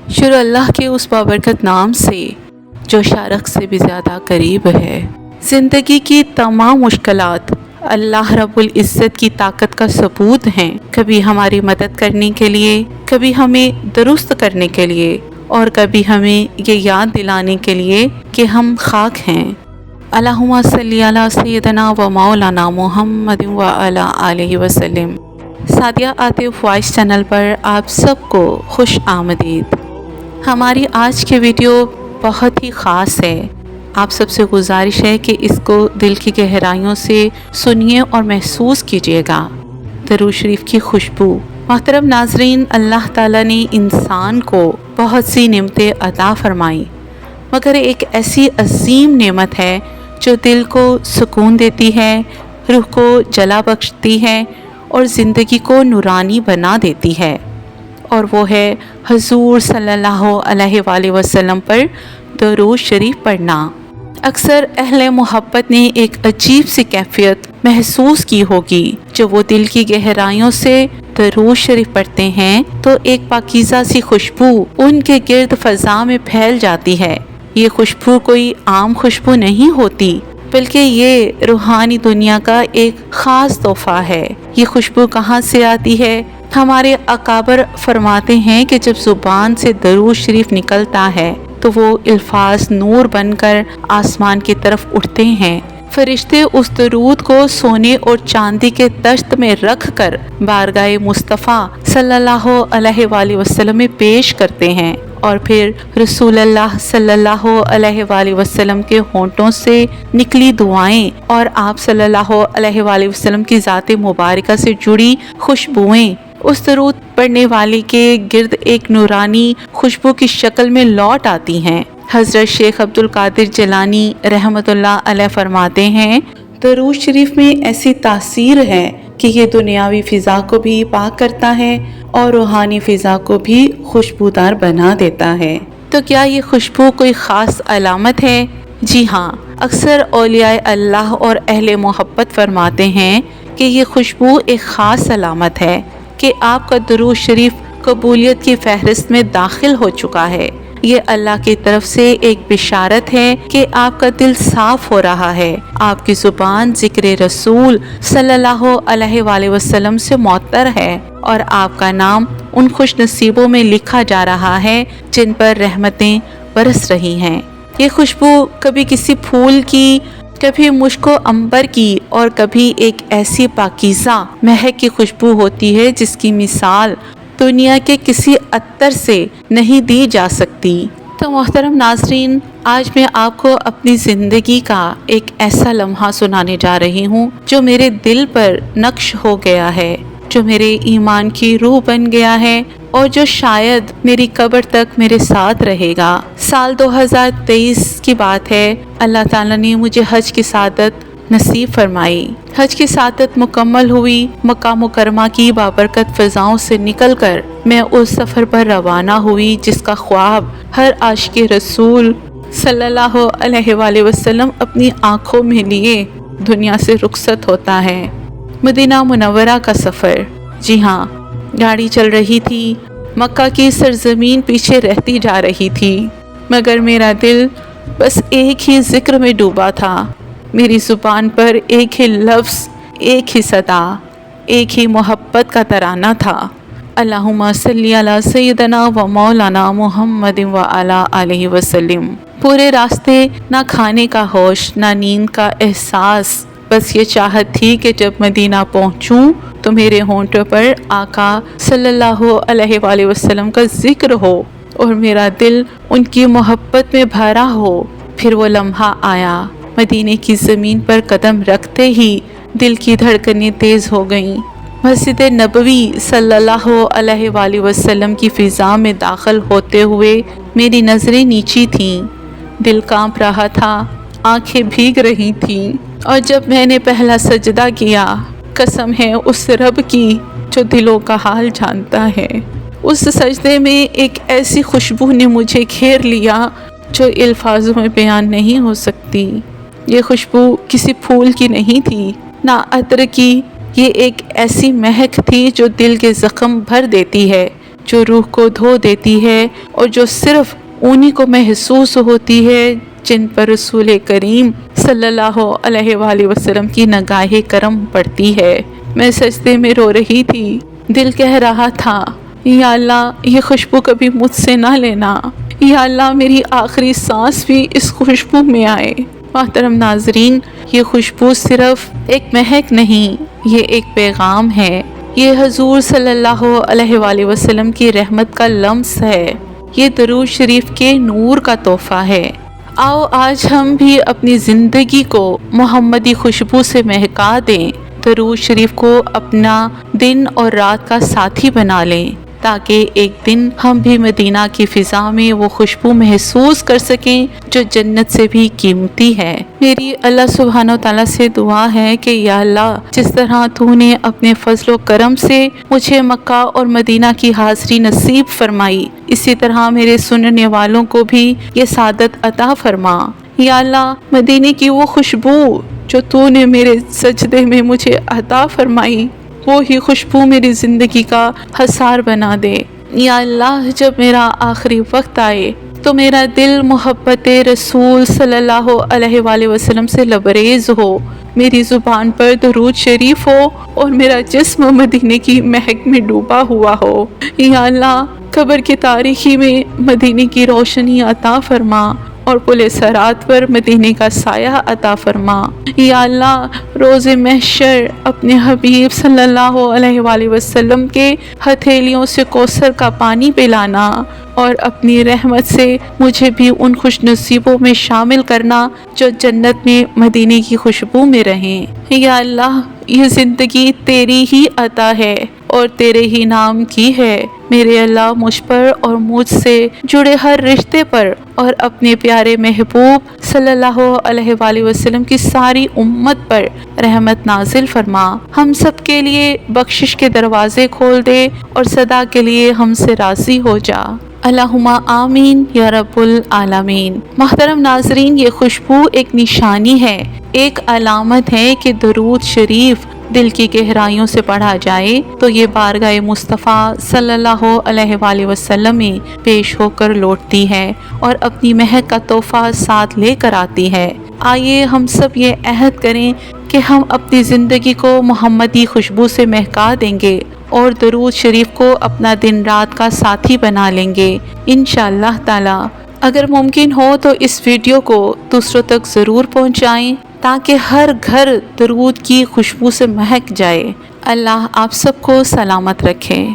شروع اللہ کے اس بابرکت نام سے جو شارق سے بھی زیادہ قریب ہے۔ زندگی کی تمام مشکلات اللہ رب العزت کی طاقت کا ثبوت ہیں، کبھی ہماری مدد کرنے کے لیے، کبھی ہمیں درست کرنے کے لیے، اور کبھی ہمیں یہ یاد دلانے کے لیے کہ ہم خاک ہیں۔ اللہم صلی علی سیدنا و مولانا محمد و علی آلہ وسلم۔ سعدیہ عاطف وائس چینل پر آپ سب کو خوش آمدید۔ ہماری آج کی ویڈیو بہت ہی خاص ہے۔ آپ سب سے گزارش ہے کہ اس کو دل کی گہرائیوں سے سنیے اور محسوس کیجیے گا۔ درود شریف کی خوشبو۔ محترم ناظرین، اللہ تعالیٰ نے انسان کو بہت سی نعمتیں عطا فرمائی، مگر ایک ایسی عظیم نعمت ہے جو دل کو سکون دیتی ہے، روح کو جلا بخشتی ہے اور زندگی کو نورانی بنا دیتی ہے، اور وہ ہے حضور صلی اللہ علیہ وآلہ وسلم پر درود شریف پڑھنا۔ اکثر اہل محبت نے ایک عجیب سی کیفیت محسوس کی ہوگی، جب وہ دل کی گہرائیوں سے درود شریف پڑھتے ہیں تو ایک پاکیزہ سی خوشبو ان کے گرد فضا میں پھیل جاتی ہے۔ یہ خوشبو کوئی عام خوشبو نہیں ہوتی، بلکہ یہ روحانی دنیا کا ایک خاص تحفہ ہے۔ یہ خوشبو کہاں سے آتی ہے؟ ہمارے اکابر فرماتے ہیں کہ جب زبان سے درود شریف نکلتا ہے تو وہ الفاظ نور بن کر آسمان کی طرف اٹھتے ہیں۔ فرشتے اس درود کو سونے اور چاندی کے تشت میں رکھ کر بارگاہ مصطفیٰ صلی اللہ علیہ وآلہ وسلم میں پیش کرتے ہیں، اور پھر رسول اللہ صلی اللہ علیہ وآلہ وسلم کے ہونٹوں سے نکلی دعائیں اور آپ صلی اللہ علیہ وآلہ وسلم کی ذات مبارکہ سے جڑی خوشبوئیں اس درود پڑھنے والے کے گرد ایک نورانی خوشبو کی شکل میں لوٹ آتی ہیں۔ حضرت شیخ عبد القادر جیلانی رحمۃ اللہ علیہ فرماتے ہیں، درود شریف میں ایسی تاثیر ہے کہ یہ دنیاوی فضا کو بھی پاک کرتا ہے اور روحانی فضا کو بھی خوشبودار بنا دیتا ہے۔ تو کیا یہ خوشبو کوئی خاص علامت ہے؟ جی ہاں، اکثر اولیاء اللہ اور اہل محبت فرماتے ہیں کہ یہ خوشبو ایک خاص علامت ہے کہ آپ کا درود شریف قبولیت کی فہرست میں داخل ہو چکا ہے۔ یہ اللہ کی طرف سے ایک بشارت ہے کہ آپ کا دل صاف ہو رہا ہے، آپ کی زبان ذکر رسول صلی اللہ علیہ وآلہ وسلم سے معطر ہے، اور آپ کا نام ان خوش نصیبوں میں لکھا جا رہا ہے جن پر رحمتیں برس رہی ہیں۔ یہ خوشبو کبھی کسی پھول کی، کبھی مشک و عنبر کی، اور کبھی ایک ایسی پاکیزہ مہک کی خوشبو ہوتی ہے جس کی مثال دنیا کے کسی عطر سے نہیں دی جا سکتی۔ تو محترم ناظرین، آج میں آپ کو اپنی زندگی کا ایک ایسا لمحہ سنانے جا رہی ہوں جو میرے دل پر نقش ہو گیا ہے، جو میرے ایمان کی روح بن گیا ہے، اور جو شاید میری قبر تک میرے ساتھ رہے گا۔ سال 2023 کی بات ہے، اللہ تعالیٰ نے مجھے حج کی سعادت نصیب فرمائی۔ حج کی سعادت مکمل ہوئی، مکہ مکرمہ کی بابرکت فضاؤں سے نکل کر میں اس سفر پر روانہ ہوئی جس کا خواب ہر عاشق رسول صلی اللہ علیہ وآلہ وسلم اپنی آنکھوں میں لیے دنیا سے رخصت ہوتا ہے۔ مدینہ منورہ کا سفر۔ جی ہاں، گاڑی چل رہی تھی، مکہ کی سرزمین پیچھے رہتی جا رہی تھی، مگر میرا دل بس ایک ہی ذکر میں ڈوبا تھا۔ میری زبان پر ایک ہی لفظ، ایک ہی صدا، ایک ہی محبت کا ترانہ تھا، اللہم صلی علی سیدنا و مولانا محمد و علی آلہ وسلم۔ پورے راستے نہ کھانے کا ہوش، نہ نیند کا احساس، بس یہ چاہت تھی کہ جب مدینہ پہنچوں تو میرے ہونٹوں پر آقا صلی اللہ علیہ وآلہ وسلم کا ذکر ہو اور میرا دل ان کی محبت میں بھرا ہو۔ پھر وہ لمحہ آیا، مدینے کی زمین پر قدم رکھتے ہی دل کی دھڑکنیں تیز ہو گئیں۔ مسجد نبوی صلی اللہ علیہ وآلہ وسلم کی فضا میں داخل ہوتے ہوئے میری نظریں نیچی تھیں، دل کانپ رہا تھا، آنکھیں بھیگ رہی تھیں، اور جب میں نے پہلا سجدہ کیا، قسم ہے اس رب کی جو دلوں کا حال جانتا ہے، اس سجدے میں ایک ایسی خوشبو نے مجھے گھیر لیا جو الفاظوں میں بیان نہیں ہو سکتی۔ یہ خوشبو کسی پھول کی نہیں تھی، نہ عطر کی، یہ ایک ایسی مہک تھی جو دل کے زخم بھر دیتی ہے، جو روح کو دھو دیتی ہے اور جو صرف انہی کو محسوس ہوتی ہے جن پر رسول کریم صلی اللہ علیہ وآلہ وسلم کی نگاہ کرم پڑتی ہے۔ میں سجدے میں رو رہی تھی، دل کہہ رہا تھا یا اللہ یہ خوشبو کبھی مجھ سے نہ لینا، یا اللہ میری آخری سانس بھی اس خوشبو میں آئے۔ محترم ناظرین، یہ خوشبو صرف ایک مہک نہیں، یہ ایک پیغام ہے، یہ حضور صلی اللہ علیہ وآلہ وسلم کی رحمت کا لمس ہے، یہ درود شریف کے نور کا تحفہ ہے۔ آؤ آج ہم بھی اپنی زندگی کو محمدی خوشبو سے مہکا دیں، درود شریف کو اپنا دن اور رات کا ساتھی بنا لیں، تاکہ ایک دن ہم بھی مدینہ کی فضا میں وہ خوشبو محسوس کر سکیں جو جنت سے بھی قیمتی ہے۔ میری اللہ سبحانہ و تعالیٰ سے دعا ہے کہ یا اللہ جس طرح تو نے اپنے فضل و کرم سے مجھے مکہ اور مدینہ کی حاضری نصیب فرمائی، اسی طرح میرے سننے والوں کو بھی یہ سعادت عطا فرما۔ یا اللہ مدینے کی وہ خوشبو جو تو نے میرے سجدے میں مجھے عطا فرمائی، وہی خوشبو میری زندگی کا حصار بنا دے۔ یا اللہ جب میرا آخری وقت آئے تو میرا دل محبت رسول صلی اللہ علیہ وآلہ وسلم سے لبریز ہو، میری زبان پر درود شریف ہو اور میرا جسم مدینے کی مہک میں ڈوبا ہوا ہو۔ یا اللہ قبر کی تاریکی میں مدینے کی روشنی عطا فرما اور پل صراط پر مدینے کا سایہ عطا فرما۔ یا اللہ روز محشر اپنے حبیب صلی اللہ علیہ وآلہ وسلم کے ہتھیلیوں سے کوثر کا پانی پلانا اور اپنی رحمت سے مجھے بھی ان خوش نصیبوں میں شامل کرنا جو جنت میں مدینے کی خوشبو میں رہیں۔ یا اللہ یہ زندگی تیری ہی عطا ہے اور تیرے ہی نام کی ہے، میرے اللہ مجھ پر اور مجھ سے جڑے ہر رشتے پر اور اپنے پیارے محبوب صلی اللہ علیہ وآلہ وسلم کی ساری امت پر رحمت نازل فرما، ہم سب کے لیے بخشش کے دروازے کھول دے اور صدا کے لیے ہم سے راضی ہو جا، اللہم آمین یا رب العالمین۔ محترم ناظرین، یہ خوشبو ایک نشانی ہے، ایک علامت ہے کہ درود شریف دل کی گہرائیوں سے پڑھا جائے تو یہ بارگاہ مصطفیٰ صلی اللہ علیہ وآلہ وسلم میں پیش ہو کر لوٹتی ہے اور اپنی مہک کا تحفہ ساتھ لے کر آتی ہے۔ آئیے ہم سب یہ عہد کریں کہ ہم اپنی زندگی کو محمدی خوشبو سے مہکا دیں گے اور درود شریف کو اپنا دن رات کا ساتھی بنا لیں گے انشاءاللہ تعالی۔ اگر ممکن ہو تو اس ویڈیو کو دوسروں تک ضرور پہنچائیں تاکہ ہر گھر درود کی خوشبو سے مہک جائے۔ اللہ آپ سب کو سلامت رکھے۔